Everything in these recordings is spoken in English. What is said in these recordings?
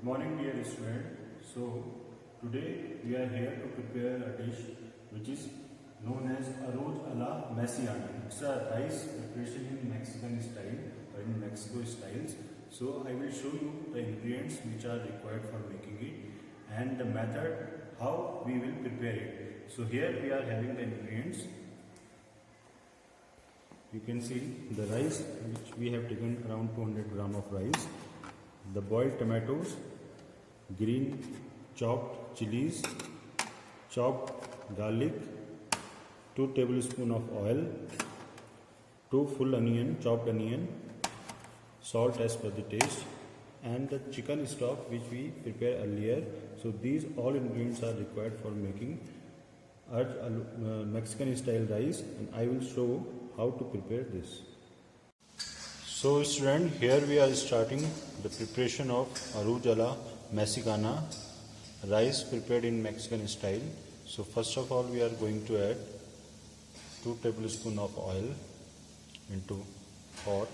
morning dear student. So today we are here to prepare a dish which is known as arroz a la mexicana. It's a rice preparation in Mexican style or in Mexico styles. So I will show you the ingredients which are required for making it and the method how we will prepare it. So here we are having the ingredients. You can see the rice which we have taken around 200 gram of rice, the boiled tomatoes, green chopped chilies, chopped garlic, 2 tablespoons of oil, 2 full onion, chopped onion, salt as per the taste, and the chicken stock which we prepared earlier. So these all ingredients are required for making Mexican style rice, and I will show how to prepare this. So student, here we are starting the preparation of arroz a la mexicana, rice prepared in Mexican style. So first of all we are going to add 2 tablespoons of oil into pot.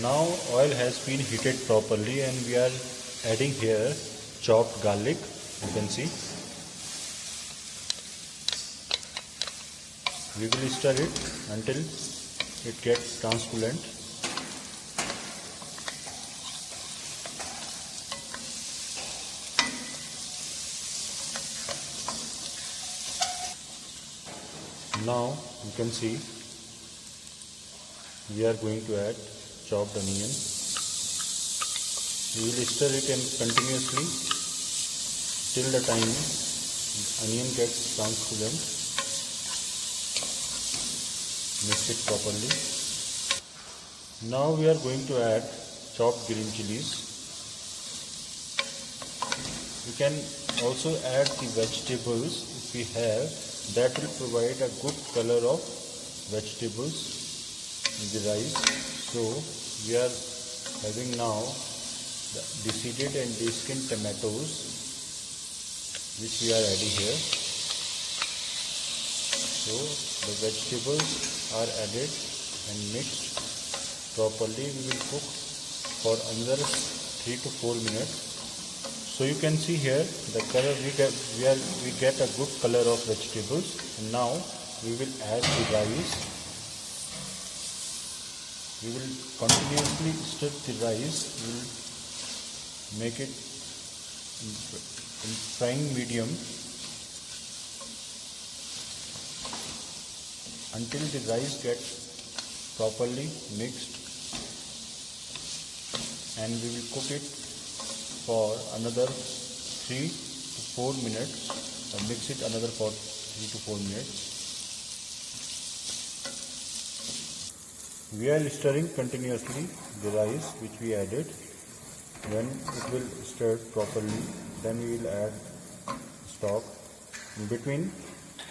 Now oil has been heated properly and we are adding here chopped garlic, you can see. We will stir it until it gets translucent. Now you can see we are going to add chopped onion. We will stir it and continuously till the time onion gets translucent. Mix it properly. Now we are going to add chopped green chilies. You can also add the vegetables if we have. That will provide a good color of vegetables in the rice. So we are having now the deseeded and deskinned tomatoes which we are adding here. So the vegetables are added and mixed properly. We will cook for another 3 to 4 minutes. So you can see here the color we get a good color of vegetables, and now we will add the rice. We will continuously stir the rice. We will make it in frying medium until the rice gets properly mixed, and we will cook it for another 3 to 4 minutes, or mix it another for 3 to 4 minutes. We are stirring continuously the rice which we added. When it will stir properly, then we will add stock. In between,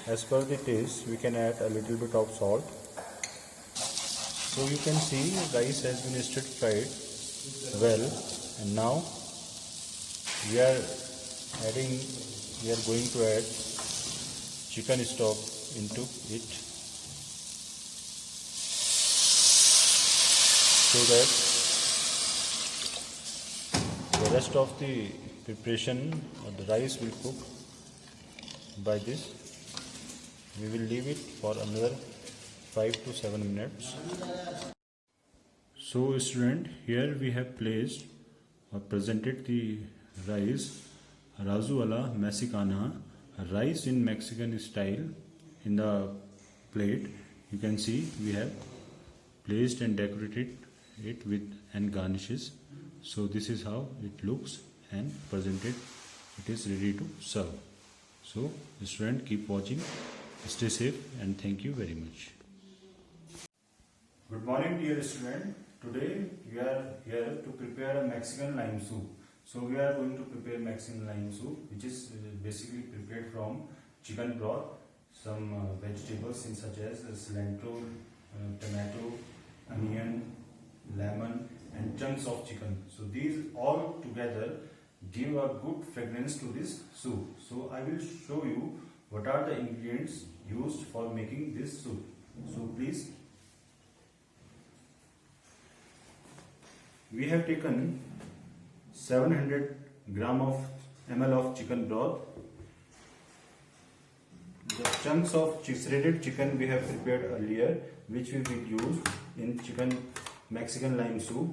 as per the taste, we can add a little bit of salt. So you can see rice has been stir fried well, and now we are going to add chicken stock into it, so that the rest of the preparation of the rice will cook by this. We will leave it for another 5 to 7 minutes. So student, here we have placed or presented the rice arroz a la mexicana, rice in Mexican style, in the plate. You can see we have placed and decorated it with and garnishes. So this is how it looks and presented. It is ready to serve. So student, keep watching, stay safe, and thank you very much. Good morning dear student. Today we are here to prepare a Mexican lime soup. So we are going to prepare Mexican lime soup, which is basically prepared from chicken broth, some vegetables such as cilantro, tomato, onion, lemon, and chunks of chicken. So these all together give a good fragrance to this soup. So I will show you what are the ingredients used for making this soup. So please we have taken 700 gram of ml of chicken broth. The chunks of shredded chicken we have prepared earlier, which we will use in chicken Mexican lime soup.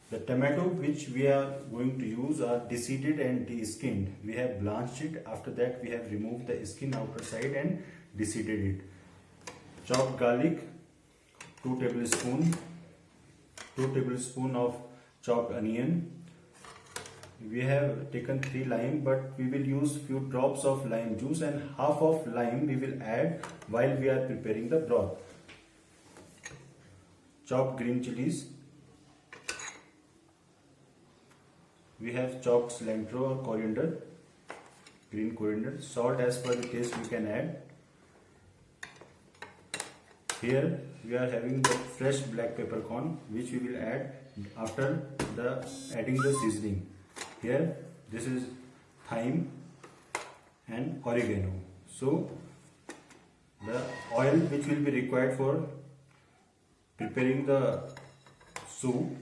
The tomato which we are going to use are deseeded and de-skinned. We have blanched it. After that we have removed the skin outer side and deseeded it. Chopped garlic, 2 tablespoons of chopped onion. We have taken 3 lime, but we will use few drops of lime juice, and half of lime we will add while we are preparing the broth. Chopped green chilies. We have chopped cilantro or coriander, green coriander. Salt as per the taste we can add. Here we are having the fresh black peppercorn, which we will add after adding the seasoning. Here this is thyme and oregano. So the oil which will be required for preparing the soup,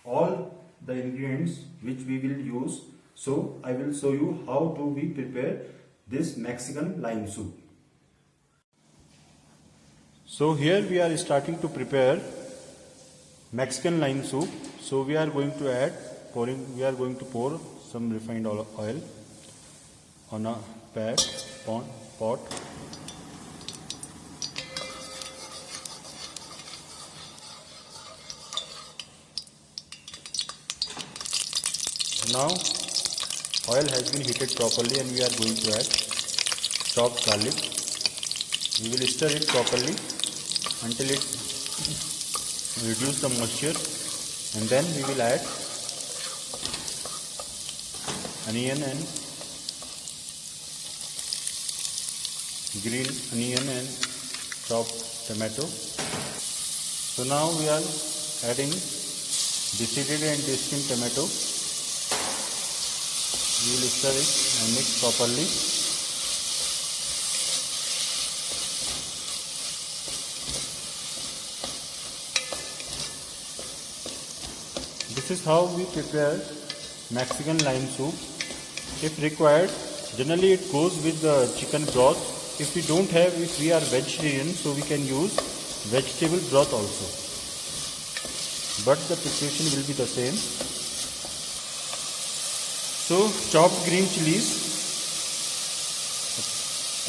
all the ingredients which we will use. So I will show you how do we prepare this Mexican lime soup. So here we are starting to prepare Mexican lime soup. So we are going to pour some refined oil on a pot. Now oil has been heated properly and we are going to add chopped garlic. We will stir it properly until it reduces the moisture, and then we will add onion and green onion and chopped tomato. So now we are adding deseeded and de-skinned tomato. We will stir it and mix properly. This is how we prepare Mexican lime soup. If required, generally it goes with the chicken broth. If we are vegetarian, so we can use vegetable broth also. But the preparation will be the same. So chopped green chilies,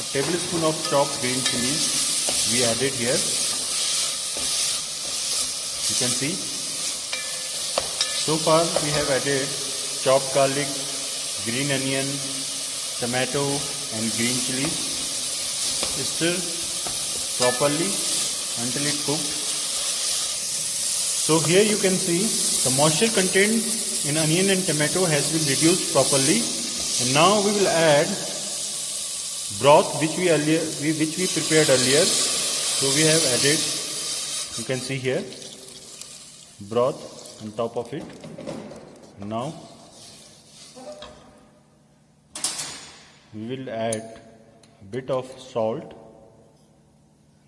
a tablespoon of chopped green chilies we added here. You can see. So far we have added chopped garlic, green onion, tomato and green chilies. Stir properly until it cooked. So here you can see the moisture content in onion and tomato has been reduced properly, and now we will add broth which we prepared earlier. So we have added, you can see here, broth on top of it. Now we will add a bit of salt.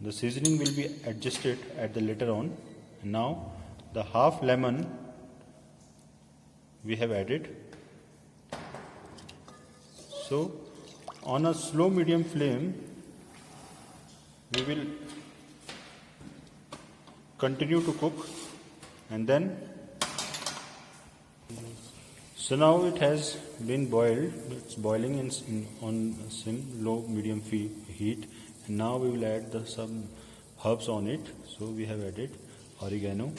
The seasoning will be adjusted at the later on. Now the half lemon we have added. So on a slow medium flame we will continue to cook, and then so now it has been boiled. It's boiling on low medium heat, and now we will add some herbs on it. So we have added oregano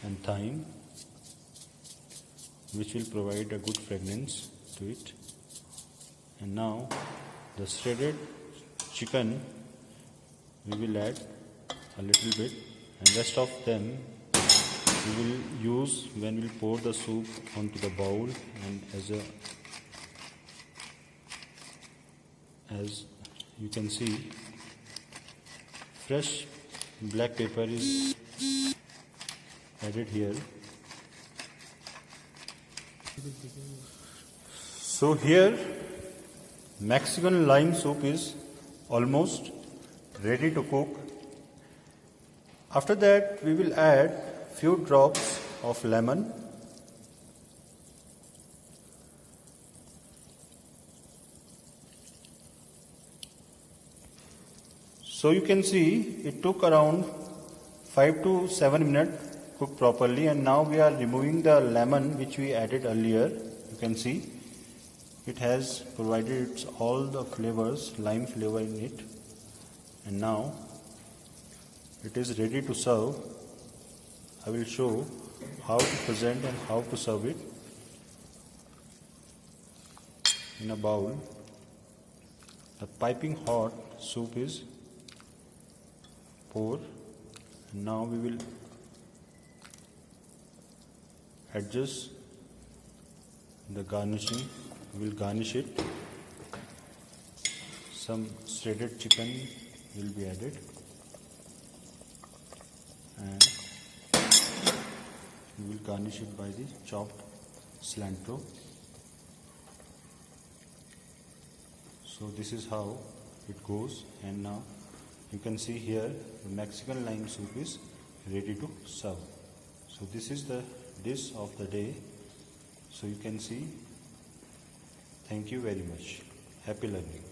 and thyme, which will provide a good fragrance to it. And now the shredded chicken we will add a little bit, and rest of them we will use when we pour the soup onto the bowl. And as you can see, fresh black pepper is added here. So here Mexican lime soup is almost ready to cook. After that we will add few drops of lemon. So you can see it took around 5 to 7 minutes cook properly, and now we are removing the lemon which we added earlier. You can see it has provided its all the flavors, lime flavor in it, and now it is ready to serve. I will show how to present and how to serve it in a bowl. The piping hot soup is poured, and now we will adjust the garnishing. We will garnish it. Some shredded chicken will be added, and we will garnish it by the chopped cilantro. So this is how it goes, and now you can see here the Mexican lime soup is ready to serve. So this is the dish of the day. So you can see. Thank you very much. Happy learning.